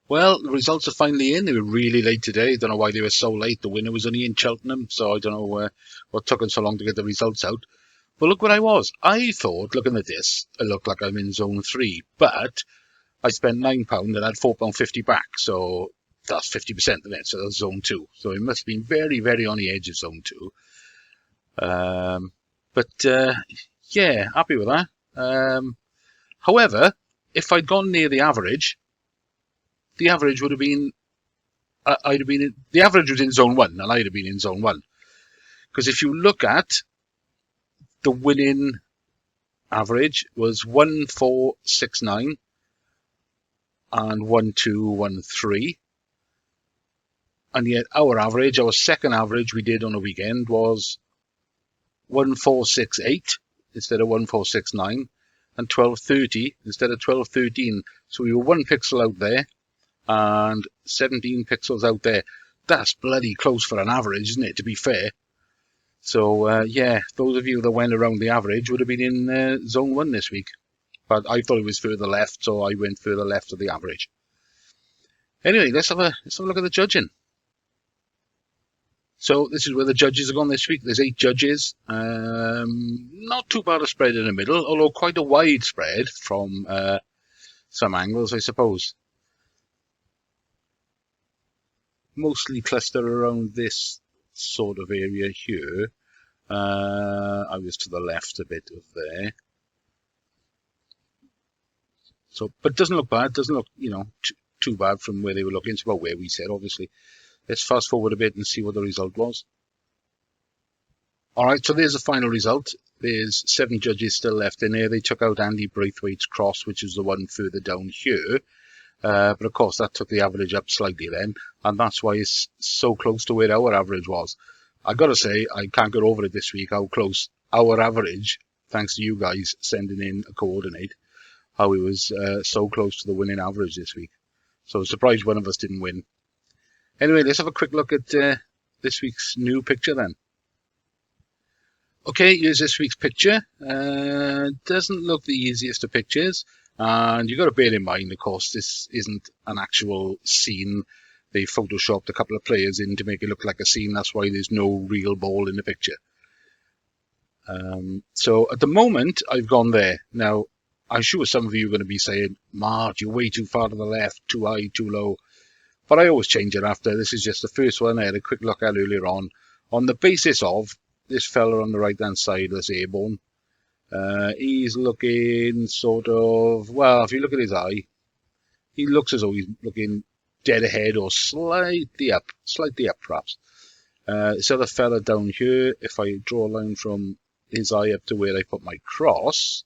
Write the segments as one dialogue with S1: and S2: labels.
S1: Well, the results are finally in. They were really late today. Don't know why they were so late. The winner was only in Cheltenham, so I don't know what took them so long to get the results out. But look where I was. I thought, looking at this, it looked like I'm in zone 3, but I spent £9 and had £4.50 back, so that's 50% of it. So that's zone 2. So it must have been very, very on the edge of zone 2. But yeah, happy with that. However, if I'd gone near the average would have been I'd have been the average was in zone 1 and I'd have been in zone 1, because if you look at the winning average was 1469 and 1213, and yet our second average we did on a weekend was 1468 instead of 1469 and 1230 instead of 1213. So we were 1 pixel out there and 17 pixels out there. That's bloody close for an average, isn't it, to be fair? So yeah, those of you that went around the average would have been in zone 1 this week. But I thought it was further left, so I went further left of the average. Anyway, let's have a look at the judging. So this is where the judges are gone this week. There's 8 judges. Not too bad a spread in the middle, although quite a wide spread from some angles, I suppose. Mostly clustered around this sort of area here. I was to the left a bit of there. So, but it doesn't look bad. It doesn't look, too bad from where they were looking. It's about where we said, obviously. Let's fast forward a bit and see what the result was. All right, so there's the final result. There's 7 judges still left in there. They took out Andy Braithwaite's cross, which is the one further down here. But of course, that took the average up slightly then, and that's why it's so close to where our average was. I got to say, I can't get over it this week, how close our average, thanks to you guys sending in a coordinate, how it was so close to the winning average this week. So surprised one of us didn't win. Anyway, let's have a quick look at this week's new picture then. Okay, here's this week's picture. Doesn't look the easiest of pictures. And you've got to bear in mind, of course, this isn't an actual scene. They photoshopped a couple of players in to make it look like a scene. That's why there's no real ball in the picture. So at the moment, I've gone there. Now, I'm sure some of you are going to be saying, Marge, you're way too far to the left, too high, too low. But I always change it after. This is just the first one I had a quick look at earlier on the basis of this fella on the right-hand side that's airborne. He's looking sort of, well, if you look at his eye, he looks as though he's looking dead ahead or slightly up perhaps. This other fella down here, if I draw a line from his eye up to where I put my cross,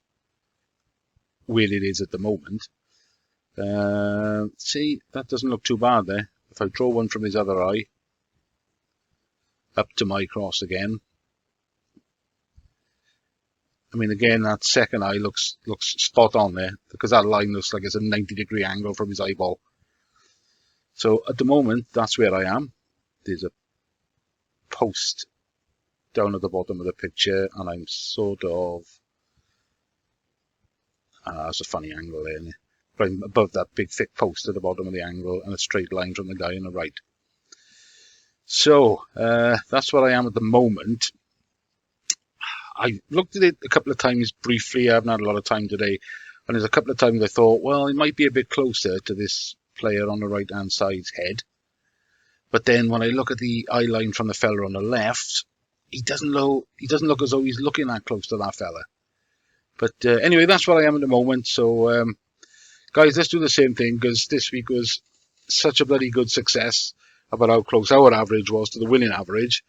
S1: where it is at the moment, see, that doesn't look too bad there. If I draw one from his other eye up to my cross again, I mean, again, that second eye looks spot on there, because that line looks like it's a 90-degree angle from his eyeball. So at the moment, that's where I am. There's a post down at the bottom of the picture, and I'm sort of, that's a funny angle there. But I'm above that big thick post at the bottom of the angle, and a straight line from the guy on the right. So that's where I am at the moment. I looked at it a couple of times briefly. I haven't had a lot of time today. And there's a couple of times I thought, well, it might be a bit closer to this player on the right-hand side's head. But then when I look at the eye line from the fella on the left, he doesn't look as though he's looking that close to that fella. But anyway, that's where I am at the moment. So, guys, let's do the same thing, because this week was such a bloody good success about how close our average was to the winning average.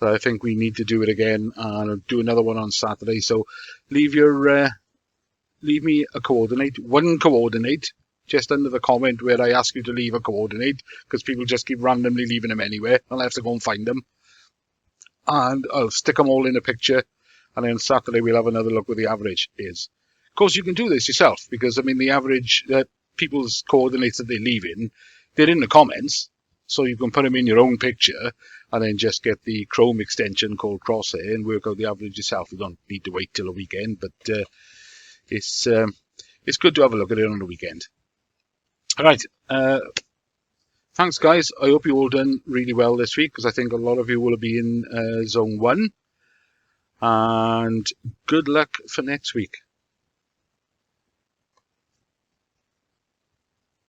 S1: I think we need to do it again and do another one on Saturday. So leave me a coordinate, one coordinate, just under the comment where I ask you to leave a coordinate, because people just keep randomly leaving them anywhere. I'll have to go and find them. And I'll stick them all in a picture. And then Saturday we'll have another look where the average is. Of course, you can do this yourself, because, I mean, the average, people's coordinates that they leave in, they're in the comments. So you can put them in your own picture and then just get the Chrome extension called Crosshair and work out the average yourself. You don't need to wait till a weekend, but it's good to have a look at it on the weekend. All right, Thanks, guys. I hope you all done really well this week, because I think a lot of you will be in Zone 1. And good luck for next week.